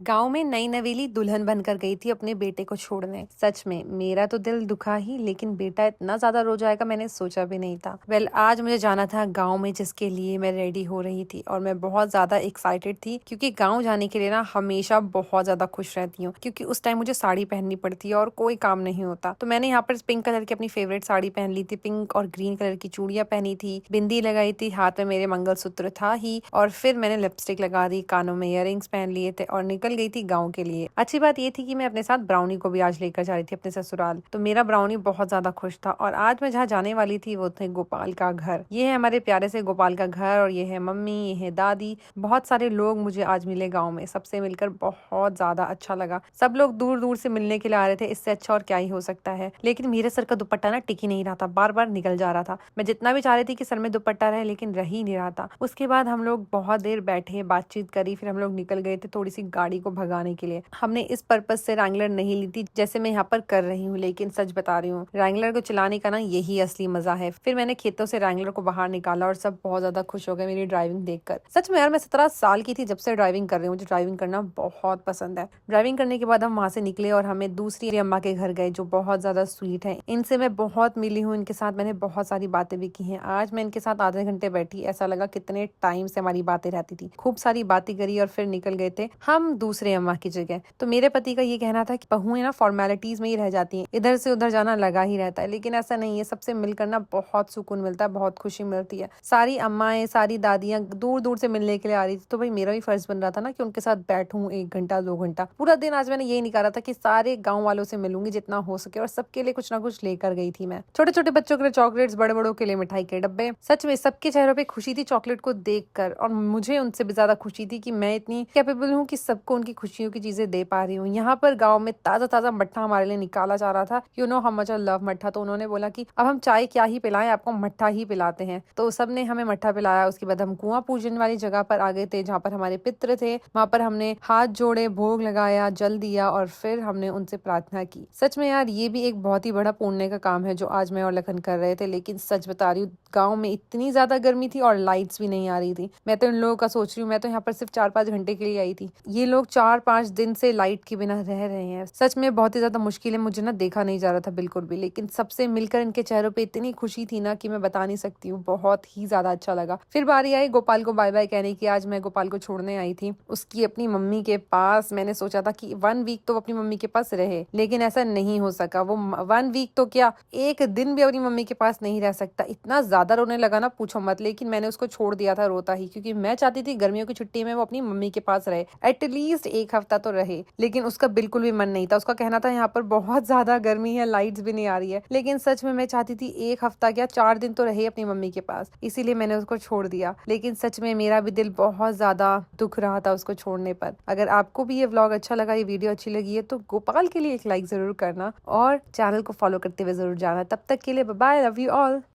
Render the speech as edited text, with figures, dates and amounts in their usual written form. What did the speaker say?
गांव में नई नवेली दुल्हन बनकर गई थी अपने बेटे को छोड़ने। सच में मेरा तो दिल दुखा ही, लेकिन बेटा इतना ज्यादा रो जाएगा मैंने सोचा भी नहीं था। आज मुझे जाना था गांव में, जिसके लिए मैं रेडी हो रही थी और मैं बहुत ज्यादा एक्साइटेड थी क्योंकि गांव जाने के लिए ना हमेशा बहुत ज्यादा खुश रहती हूँ, क्योंकि उस टाइम मुझे साड़ी पहननी पड़ती है और कोई काम नहीं होता। तो मैंने यहाँ पर पिंक कलर की अपनी फेवरेट साड़ी पहन ली थी, पिंक और ग्रीन कलर की चूड़ियां पहनी थी, बिंदी लगाई थी, हाथ में मेरे मंगलसूत्र था ही, और फिर मैंने लिपस्टिक लगा दी, कानों में इयररिंग्स पहन लिए थे और निकल गई थी गाँव के लिए। अच्छी बात ये थी कि मैं अपने साथ ब्राउनी को भी आज लेकर जा रही थी अपने ससुराल। तो मेरा ब्राउनी बहुत ज्यादा खुश था और आज मैं जहाँ जाने वाली थी वो थे गोपाल का घर। ये है हमारे प्यारे से गोपाल का घर और ये है मम्मी, ये है दादी। बहुत सारे लोग मुझे आज मिले गाँव में, सबसे मिलकर बहुत ज्यादा अच्छा लगा। सब लोग दूर दूर से मिलने के लिए आ रहे थे, इससे अच्छा और क्या ही हो सकता है। लेकिन मेरे सर का दुपट्टा ना टिक ही नहीं रहा था, बार बार निकल जा रहा था। मैं जितना भी चाह रही थी कि सर में दुपट्टा रहे, लेकिन रह ही नहीं रहा था। उसके बाद हम लोग बहुत देर बैठे, बातचीत करी, फिर हम लोग निकल गए थे थोड़ी सी गाड़ी को भगाने के लिए। हमने इस पर्पज से रैंगलर नहीं ली थी जैसे मैं यहाँ पर कर रही हूँ, लेकिन सच बता रही हूँ, रैंगलर को चलाने का ना यही असली मजा है। फिर मैंने खेतों से रैंगलर को बाहर निकाला और सब बहुत ज्यादा खुश हो गए मेरी ड्राइविंग देखकर। सच में यार, मैं 17 साल की थी जब से ड्राइविंग कर रही हूँ, मुझे ड्राइविंग करना बहुत पसंद है। ड्राइविंग करने के बाद हम वहां से निकले और हमें दूसरी अम्मा के घर गए जो बहुत ज्यादा स्वीट है। इनसे मैं बहुत मिली हूँ, इनके साथ मैंने बहुत सारी बातें भी की हैं। आज मैं इनके साथ आधे घंटे बैठी, ऐसा लगा कितने टाइम से हमारी बातें रहती थी। खूब सारी बातें करी और फिर निकल गए थे हम दूसरे अम्मा की जगह। तो मेरे पति का ये कहना था कि बहुएं ना फॉर्मेलिटीज में ही रह जाती हैं, इधर से उधर जाना लगा ही रहता है, लेकिन ऐसा नहीं है। सबसे मिलकर ना बहुत सुकून मिलता है, बहुत खुशी मिलती है। सारी अम्माएं, सारी दादियां दूर दूर से मिलने के लिए आ रही थी, तो भाई मेरा भी फर्ज बन रहा था ना कि उनके साथ बैठूं 1 घंटा 2 घंटा। पूरा दिन आज मैंने यही निकाला था कि सारे गाँव वालों से मिलूंगी जितना हो सके, और सबके लिए कुछ ना कुछ लेकर गई थी मैं। छोटे छोटे बच्चों के लिए चॉकलेट्स, बड़े बड़ों के लिए मिठाई के डब्बे। सच में सबके चेहरों पे खुशी थी चॉकलेट को देखकर, और मुझे उनसे भी ज्यादा खुशी थी कि मैं इतनी कैपेबल हूँ कि सबको उनकी खुशियों की चीजें दे पा रही हूँ। यहाँ पर गाँव में ताजा ताजा मट्ठा हमारे लिए निकाला जा रहा था। You know how much I love मट्ठा। तो उन्होंने बोला कि अब हम चाय क्या ही पिलाएं, आपको मट्ठा ही पिलाते हैं। तो सबने हमें मट्ठा पिलाया। उसके बाद हम कुआं पूजन वाली जगह पर आ गए थे जहाँ पर हमारे पितृ थे। वहां पर हमने हाथ जोड़े, भोग लगाया, जल दिया और फिर हमने उनसे प्रार्थना की। सच में यार, ये भी एक बहुत ही बड़ा पुण्य का काम है जो आज मैं और लखन कर रहे थे। लेकिन सच बता रही हूँ, गाँव में इतनी ज्यादा गर्मी थी और लाइट्स भी नहीं आ रही थी। मैं तो इन लोगों का सोच रही हूँ, मैं तो यहाँ पर सिर्फ 4-5 घंटे के लिए आई थी, ये लोग 4-5 दिन से लाइट के बिना रह रहे हैं। सच में बहुत ही ज्यादा मुश्किल है, मुझे ना देखा नहीं जा रहा था बिल्कुल भी, लेकिन सबसे मिलकर इनके चेहरों पे इतनी खुशी थी ना कि मैं बता नहीं सकती हूँ। बहुत ही ज्यादा अच्छा लगा। फिर बारी आई गोपाल को बाय बाय कहने की। आज मैं गोपाल को छोड़ने आई थी उसकी अपनी मम्मी के पास। मैंने सोचा था कि 1 वीक तो अपनी मम्मी के पास रहे, लेकिन ऐसा नहीं हो सका। वो 1 वीक तो क्या, एक दिन भी अपनी मम्मी के पास नहीं रह सकता। इतना ज्यादा रोने लगा ना, पूछो मत। लेकिन मैंने उसको छोड़ दिया था रोता ही, क्योंकि मैं चाहती थी गर्मियों की छुट्टी में वो अपनी मम्मी के पास रहे, एटलीस्ट 1 हफ्ता तो रहे। लेकिन उसका बिल्कुल भी मन नहीं था। उसका कहना था यहाँ पर बहुत ज्यादा गर्मी है, लाइट्स भी नहीं आ रही है। लेकिन सच में मैं चाहती थी 1 हफ्ता क्या, 4 दिन तो रहे अपनी मम्मी के पास, इसीलिए मैंने उसको छोड़ दिया। लेकिन सच में मेरा भी दिल बहुत ज्यादा दुख रहा था उसको छोड़ने पर। अगर आपको भी ये व्लॉग अच्छा लगा, ये वीडियो अच्छी लगी है, तो गोपाल के लिए एक लाइक जरूर करना और चैनल को फॉलो करते हुए जरूर जाना। तब तक के लिए bye bye, love you all.